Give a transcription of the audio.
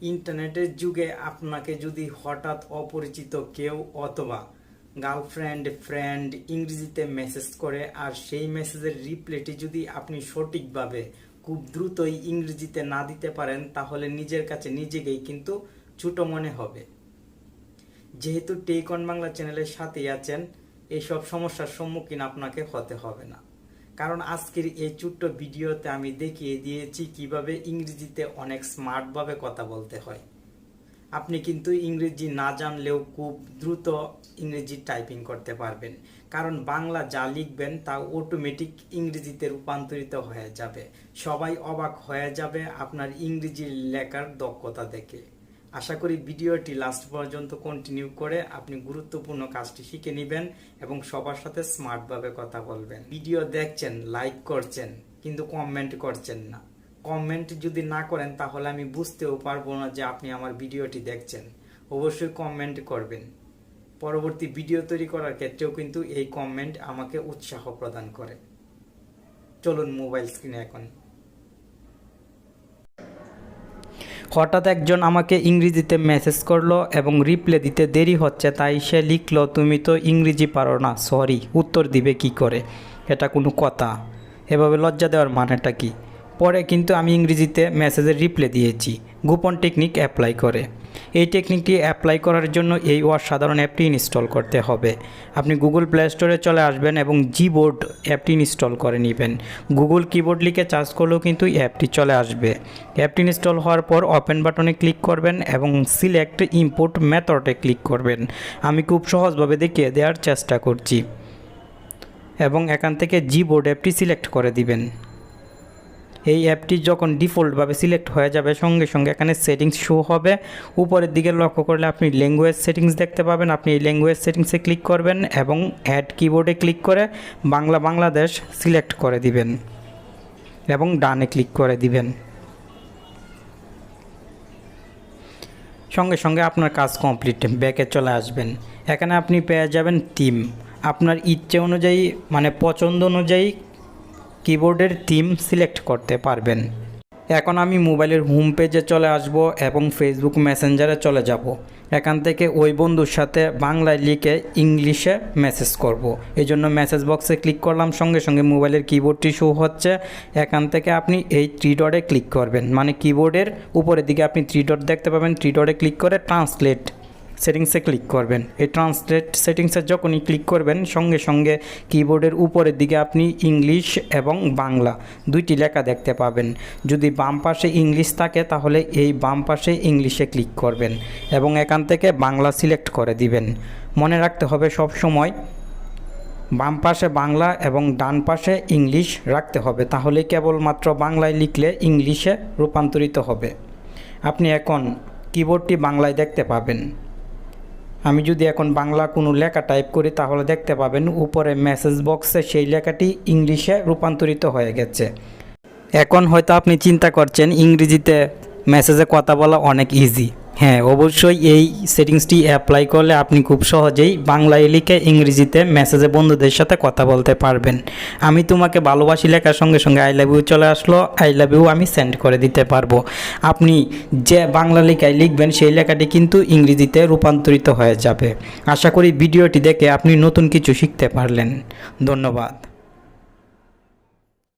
ইন্টারনেটের যুগে আপনাকে যদি হঠাৎ অপরিচিত কেউ অথবা গার্লফ্রেন্ড ফ্রেন্ড ইংরেজিতে মেসেজ করে আর সেই মেসেজের রিপ্লাইটি যদি আপনি সঠিকভাবে খুব দ্রুতই ইংরেজিতে না দিতে পারেন তাহলে নিজের কাছে নিজেকেই কিন্তু ছোট মনে হবে। যেহেতু টেক অন বাংলা চ্যানেলের সাথেই আছেন, এইসব সমস্যার সম্মুখীন আপনাকে হতে হবে না, কারণ আজকের এই ছোট্ট ভিডিওতে আমি দেখিয়ে দিয়েছি কিভাবে ইংরেজিতে অনেক স্মার্টভাবে কথা বলতে হয়। আপনি কিন্তু ইংরেজি না জানলেও খুব দ্রুত ইংরেজি টাইপিং করতে পারবেন, কারণ বাংলা যা লিখবেন তা অটোমেটিক ইংরেজিতে রূপান্তরিত হয়ে যাবে। সবাই অবাক হয়ে যাবে আপনার ইংরেজি লেখার দক্ষতা দেখে। আশা করি ভিডিওটি লাস্ট পর্যন্ত কন্টিনিউ করে আপনি গুরুত্বপূর্ণ কাজটি শিখে নেবেন এবং সবার সাথে স্মার্টভাবে কথা বলবেন। ভিডিও দেখছেন, লাইক করছেন, কিন্তু কমেন্ট করছেন না। কমেন্ট যদি না করেন তাহলে আমি বুঝতেও পারবো না যে আপনি আমার ভিডিওটি দেখছেন। অবশ্যই কমেন্ট করবেন। পরবর্তী ভিডিও তৈরি করার ক্ষেত্রেও কিন্তু এই কমেন্ট আমাকে উৎসাহ প্রদান করে। চলুন মোবাইল স্ক্রিনে এখন। হঠাৎ একজন আমাকে ইংরেজিতে মেসেজ করলো এবং রিপ্লাই দিতে দেরি হচ্ছে, তাই সে লিখলো, তুমি তো ইংরেজি পারো না, সরি। উত্তর দিবে কি করে? এটা কোনো কথা? এভাবে লজ্জা দেওয়ার মানেটা কি? পরে কিন্তু আমি ইংরেজিতে মেসেজের রিপ্লাই দিয়েছি গোপন টেকনিক অ্যাপ্লাই করে। এই টেকনিকটি অ্যাপ্লাই করার জন্য এই অসাধারণ অ্যাপটি ইনস্টল করতে হবে। আপনি গুগল প্লে স্টোরে চলে আসবেন এবং গবোর্ড অ্যাপটি ইনস্টল করে নেবেন। গুগল কিবোর্ড লিখে সার্চ করলেও কিন্তু অ্যাপটি চলে আসবে। অ্যাপটি ইনস্টল হওয়ার পর ওপেন বাটনে ক্লিক করবেন এবং সিলেক্ট ইম্পোর্ট মেথডে ক্লিক করবেন। আমি খুব সহজভাবে দেখিয়ে দেওয়ার চেষ্টা করছি এবং এখান থেকে গবোর্ড অ্যাপটি সিলেক্ট করে দিবেন। এই অ্যাপটি যখন ডিফল্টভাবে সিলেক্ট হয়ে যাবে সঙ্গে সঙ্গে এখানে সেটিংস শো হবে। উপরের দিকে লক্ষ্য করলে আপনি ল্যাঙ্গুয়েজ সেটিংস দেখতে পাবেন। আপনি এই ল্যাঙ্গুয়েজ সেটিংসে ক্লিক করবেন এবং অ্যাড কিবোর্ডে ক্লিক করে বাংলা বাংলাদেশ সিলেক্ট করে দিবেন এবং ডানে ক্লিক করে দিবেন। সঙ্গে সঙ্গে আপনার কাজ কমপ্লিট। ব্যাকে চলে আসবেন। এখানে আপনি পেয়ে যাবেন থিম। আপনার ইচ্ছে অনুযায়ী মানে পছন্দ অনুযায়ী কিবোর্ডের থিম সিলেক্ট করতে পারবেন। এখন আমি মোবাইলের হোম পেজে চলে আসব এবং ফেসবুক মেসেঞ্জারে চলে যাব। এখান থেকে ওই বন্ধুর সাথে বাংলায় লিখে ইংলিশে মেসেজ করব। এই জন্য মেসেজ বক্সে ক্লিক করলাম, সঙ্গে সঙ্গে মোবাইলের কিবোর্ডটি শো হচ্ছে। এখান থেকে আপনি এই 3 ডটে ক্লিক করবেন, মানে কিবোর্ডের উপরের দিকে আপনি 3 ডট দেখতে পাবেন। 3 ডটে ক্লিক করে ট্রান্সলেট সেটিংসে ক্লিক করবেন। এই ট্রান্সলেট সেটিংসে যখনই ক্লিক করবেন সঙ্গে সঙ্গে কিবোর্ডের উপরের দিকে আপনি ইংলিশ এবং বাংলা দুইটি লেখা দেখতে পাবেন। যদি বাম পাশে ইংলিশ থাকে তাহলে এই বাম পাশে ইংলিশে ক্লিক করবেন এবং এখান থেকে বাংলা সিলেক্ট করে দিবেন। মনে রাখতে হবে সব সময় বাম পাশে বাংলা এবং ডান পাশে ইংলিশ রাখতে হবে, তাহলে কেবলমাত্র বাংলায় লিখলে ইংলিশে রূপান্তরিত হবে। আপনি এখন কিবোর্ডটি বাংলায় দেখতে পাবেন। আমি যদি এখন বাংলা কোনো লেখা টাইপ করি তাহলে দেখতে পাবেন উপরে মেসেজ বক্সে সেই লেখাটি ইংলিশে রূপান্তরিত হয়ে গেছে। এখন হয়তো আপনি চিন্তা করছেন ইংরেজিতে মেসেজে কথা বলা অনেক ইজি। হ্যাঁ, অবশ্যই এই সেটিংসটি অ্যাপ্লাই করলে আপনি খুব সহজেই বাংলায় লিখে ইংরেজিতে মেসেজে বন্ধুদের সাথে কথা বলতে পারবেন। আমি তোমাকে ভালোবাসি লেখার সঙ্গে সঙ্গে আই লাভ ইউ চলে আসলো, আই লাভ ইউ আমি সেন্ড করে দিতে পারবো। আপনি যে বাংলা লেখায় লিখবেন সেই লেখাটি কিন্তু ইংরেজিতে রূপান্তরিত হয়ে যাবে। আশা করি ভিডিওটি দেখে আপনি নতুন কিছু শিখতে পারলেন। ধন্যবাদ।